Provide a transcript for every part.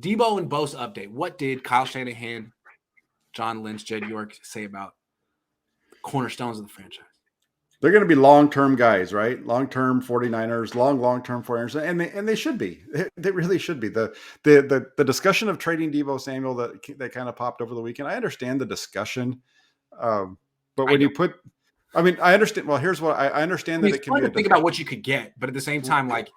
Deebo and Bosa update. What did Kyle Shanahan, John Lynch, Jed York say about the cornerstones of the franchise? They're going to be long-term guys, right? Long-term 49ers, long-term 49ers, and they should be. They really should be. The discussion of trading Deebo Samuel that kind of popped over the weekend. I understand the discussion, but when you put, I mean, I understand. Well, here's what I understand that it can be. Think about what you could get, but at the same time, like,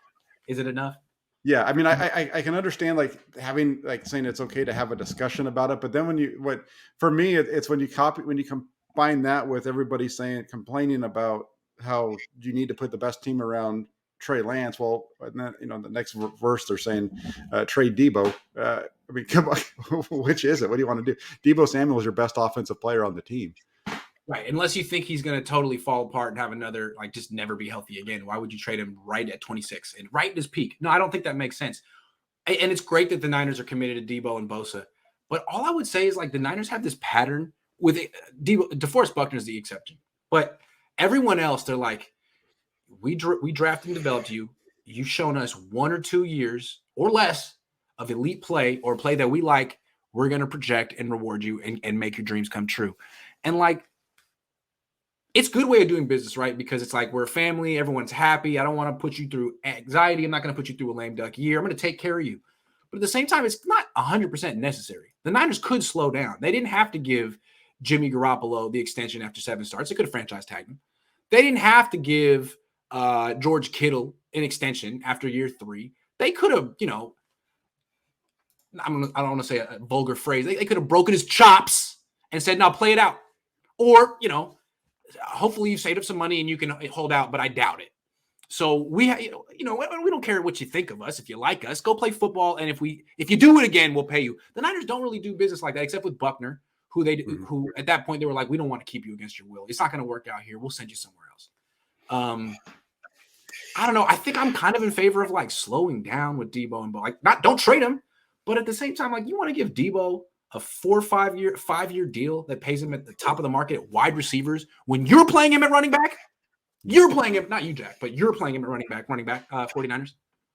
is it enough? Yeah, I mean, I can understand like having like saying it's okay to have a discussion about it, but then for me, it's when you combine that with everybody complaining about how you need to put the best team around Trey Lance. Well, and then the next verse they're saying trade Deebo. I mean, come on, which is it? What do you want to do? Deebo Samuel is your best offensive player on the team. Right. Unless you think he's going to totally fall apart and have another, like, just never be healthy again. Why would you trade him right at 26 and right in his peak? No, I don't think that makes sense. And it's great that the Niners are committed to Deebo and Bosa. But all I would say is, like, the Niners have this pattern with Deebo. DeForest Buckner is the exception. But everyone else, they're like, we drafted and developed you. You've shown us 1 or 2 years or less of elite play or play that we like. We're going to project and reward you and make your dreams come true. And, like, it's a good way of doing business, right? Because it's like, we're a family. Everyone's happy. I don't want to put you through anxiety. I'm not going to put you through a lame duck year. I'm going to take care of you. But at the same time, it's not 100% necessary. The Niners could slow down. They didn't have to give Jimmy Garoppolo the extension after 7 starts. They could have franchise tagged him. They didn't have to give George Kittle an extension after year 3. They could have, I don't want to say a vulgar phrase. They could have broken his chops and said, "No, play it out." Or, hopefully you've saved up some money and you can hold out, but I doubt it. So we don't care what you think of us. If you like us, go play football. And if you do it again, we'll pay you. The Niners don't really do business like that, except with Buckner, who at that point they were like, we don't want to keep you against your will. It's not going to work out here. We'll send you somewhere else. I don't know. I think I'm kind of in favor of like slowing down with Deebo and Bo. Like, don't trade him, but at the same time, like, you want to give Deebo a 4 or 5 year deal that pays him at the top of the market at wide receivers when you're playing him at running back. You're playing him, not you, Jack, but you're playing him at running back, 49ers.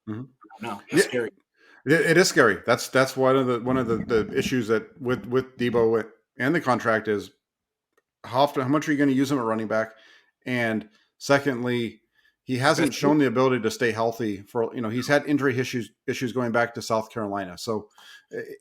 Mm-hmm. No, it's scary. It is scary. That's one of the issues that with Deebo and the contract is how much are you going to use him at running back? And secondly, he hasn't shown the ability to stay healthy for, he's had injury issues going back to South Carolina. So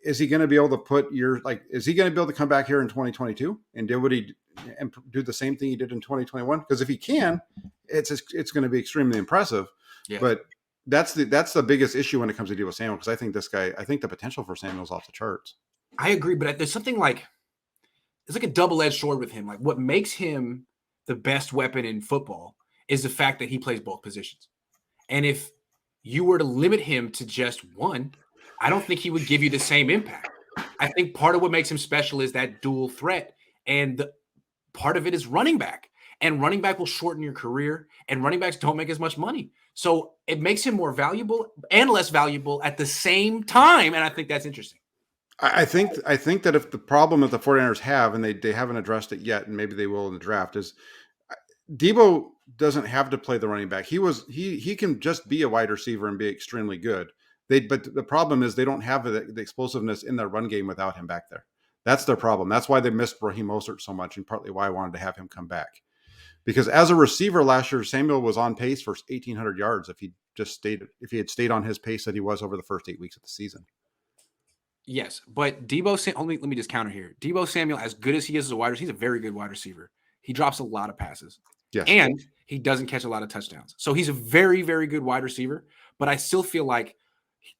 is he going to be able to is he going to be able to come back here in 2022 and do the same thing he did in 2021? Because if he can, it's going to be extremely impressive. Yeah. But that's the biggest issue when it comes to Deebo Samuel, because I think the potential for Samuel is off the charts. I agree, but there's something like, it's like a double-edged sword with him. Like, what makes him the best weapon in football is the fact that he plays both positions. And if you were to limit him to just one, I don't think he would give you the same impact. I think part of what makes him special is that dual threat. And part of it is running back. And running back will shorten your career. And running backs don't make as much money. So it makes him more valuable and less valuable at the same time. And I think that's interesting. I think that if the problem that the 49ers have, and they haven't addressed it yet, and maybe they will in the draft, is Deebo doesn't have to play the running back. He can just be a wide receiver and be extremely good. But the problem is they don't have the explosiveness in their run game without him back there. That's their problem. That's why they missed Raheem Mostert so much, and partly why I wanted to have him come back. Because as a receiver last year, Samuel was on pace for 1,800 yards if he had stayed on his pace that he was over the first 8 weeks of the season. Yes, but let me just counter here. Deebo Samuel, as good as he is as a wide receiver, he's a very good wide receiver. He drops a lot of passes. Yes. And he doesn't catch a lot of touchdowns. So he's a very, very good wide receiver. But I still feel like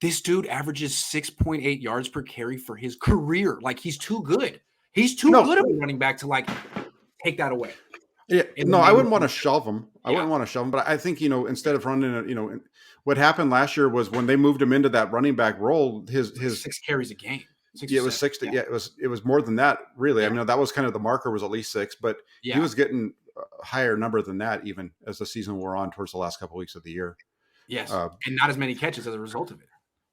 this dude averages 6.8 yards per carry for his career. Like, he's too good. He's too good of a running back to, like, take that away. Yeah, I wouldn't want to shove him. I wouldn't want to shove him. But I think, instead of running, what happened last year was when they moved him into that running back role, his 6 carries a game. It was 6. Yeah, it was more than that, really. Yeah. I mean, that was kind of the marker, was at least 6, but he was getting a higher number than that even as the season wore on towards the last couple of weeks of the year. Yes, and not as many catches as a result of it.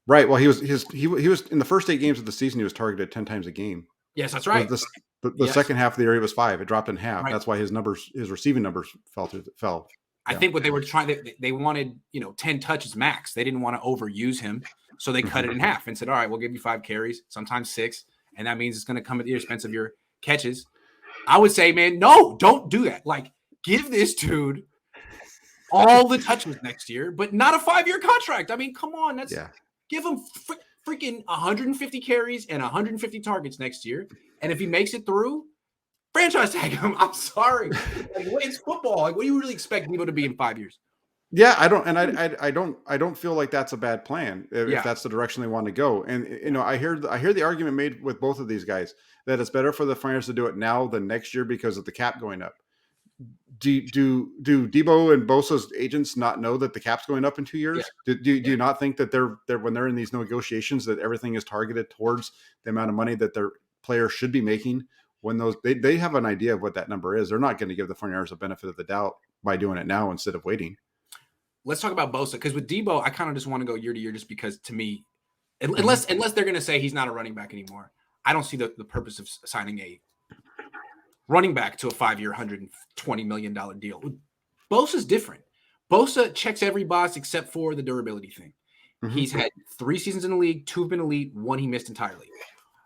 Right. Well, he was in the first 8 games of the season, he was targeted 10 times a game. Yes, that's right. The second half of the year, he was 5. It dropped in half. Right. That's why his receiving numbers fell. I think what they were trying, they wanted 10 touches max. They didn't want to overuse him. So they cut it in half and said, all right, we'll give you 5 carries, sometimes 6. And that means it's going to come at the expense of your catches. I would say, man, no, don't do that. Like, give this dude all the touches next year, but not a 5-year contract. I mean, come on. Give him freaking 150 carries and 150 targets next year. And if he makes it through, franchise tag him. I'm sorry. Like, it's football. Like, what do you really expect Deebo to be in 5 years? Yeah, I don't feel like that's a bad plan if that's the direction they want to go. And I hear the argument made with both of these guys that it's better for the Flyers to do it now than next year because of the cap going up. Do Deebo and Bosa's agents not know that the cap's going up in 2 years? Yeah. Do you not think that they're when they're in these negotiations that everything is targeted towards the amount of money that their players should be making? When they have an idea of what that number is, they're not going to give the Flyers a benefit of the doubt by doing it now instead of waiting. Let's talk about Bosa, because with Deebo, I kind of just want to go year to year just because, to me, unless they're going to say he's not a running back anymore, I don't see the purpose of signing a running back to a 5-year, $120 million deal. Bosa's different. Bosa checks every box except for the durability thing. Mm-hmm. He's had 3 seasons in the league, 2 have been elite, 1 he missed entirely.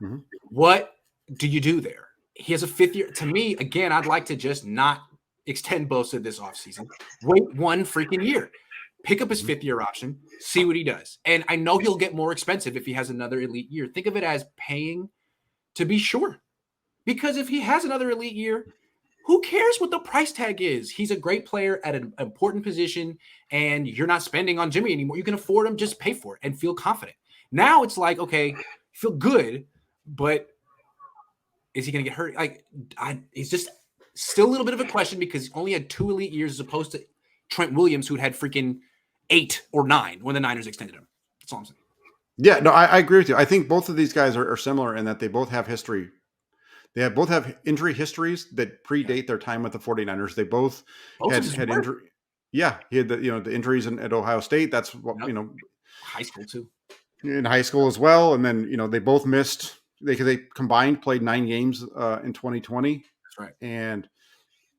Mm-hmm. What do you do there? He has a 5th year. To me, again, I'd like to just not extend Bosa this offseason. Wait 1 freaking year. Pick up his 5th year option, see what he does. And I know he'll get more expensive if he has another elite year. Think of it as paying to be sure. Because if he has another elite year, who cares what the price tag is? He's a great player at an important position, and you're not spending on Jimmy anymore. You can afford him, just pay for it and feel confident. Now it's like, okay, feel good, but is he going to get hurt? Like, it's just still a little bit of a question because he only had 2 elite years as opposed to Trent Williams, who'd had freaking 8 or 9 when the Niners extended him. That's all I'm saying. Yeah, no, I agree with you. I think both of these guys are similar in that they both have history. They both have injury histories that predate their time with the 49ers. They both had injury. Yeah, he had the injuries at Ohio State. That's what high school too. In high school as well, and then they both missed. They combined played 9 games in 2020. That's right. And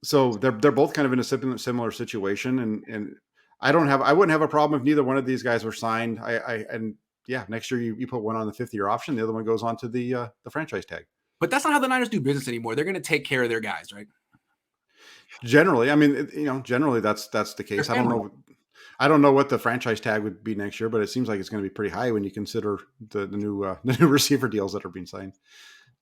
so they're both kind of in a similar situation. And I wouldn't have a problem if neither one of these guys were signed. Next year you put one on the 5th year option, the other one goes on to the franchise tag. But that's not how the Niners do business anymore. They're going to take care of their guys, right? Generally, I mean, generally that's the case. I don't know what the franchise tag would be next year, but it seems like it's going to be pretty high when you consider the new receiver deals that are being signed.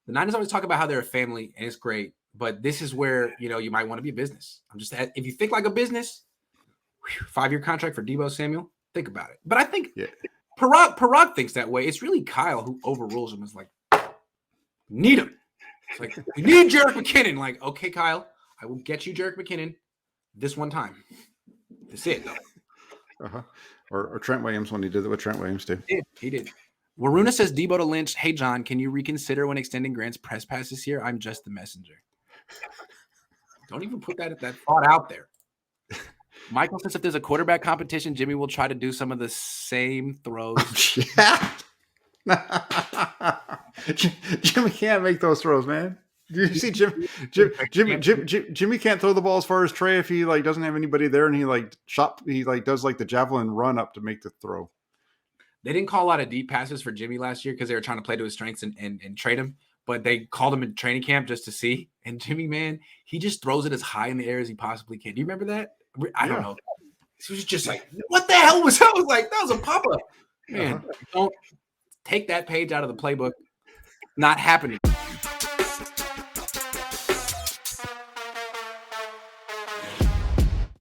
The Niners always talk about how they're a family, and it's great. But this is where you might want to be a business. If you think like a business, 5-year contract for Deebo Samuel. Think about it. But I think Parag thinks that way. It's really Kyle who overrules him. Is like, need him. It's like, we need Jerick McKinnon. Like, okay, Kyle, I will get you Jerick McKinnon this one time. That's it, though. Uh-huh. Or Trent Williams when he did it with Trent Williams too. He did. Waruna says Deebo to Lynch. Hey, John, can you reconsider when extending Grant's press pass this year? I'm just the messenger. Don't even put that thought out there. Michael says if there's a quarterback competition, Jimmy will try to do some of the same throws. Jimmy can't make those throws, man. Do you see Jimmy can't throw the ball as far as Trey if he doesn't have anybody there and he does the javelin run up to make the throw. They didn't call a lot of deep passes for Jimmy last year because they were trying to play to his strengths and trade him, but they called him in training camp just to see. And Jimmy, man, he just throws it as high in the air as he possibly can. Do you remember that? I don't know. He was just like, what the hell was that? I was like, that was a pop-up. Man, don't take that page out of the playbook. Not happening.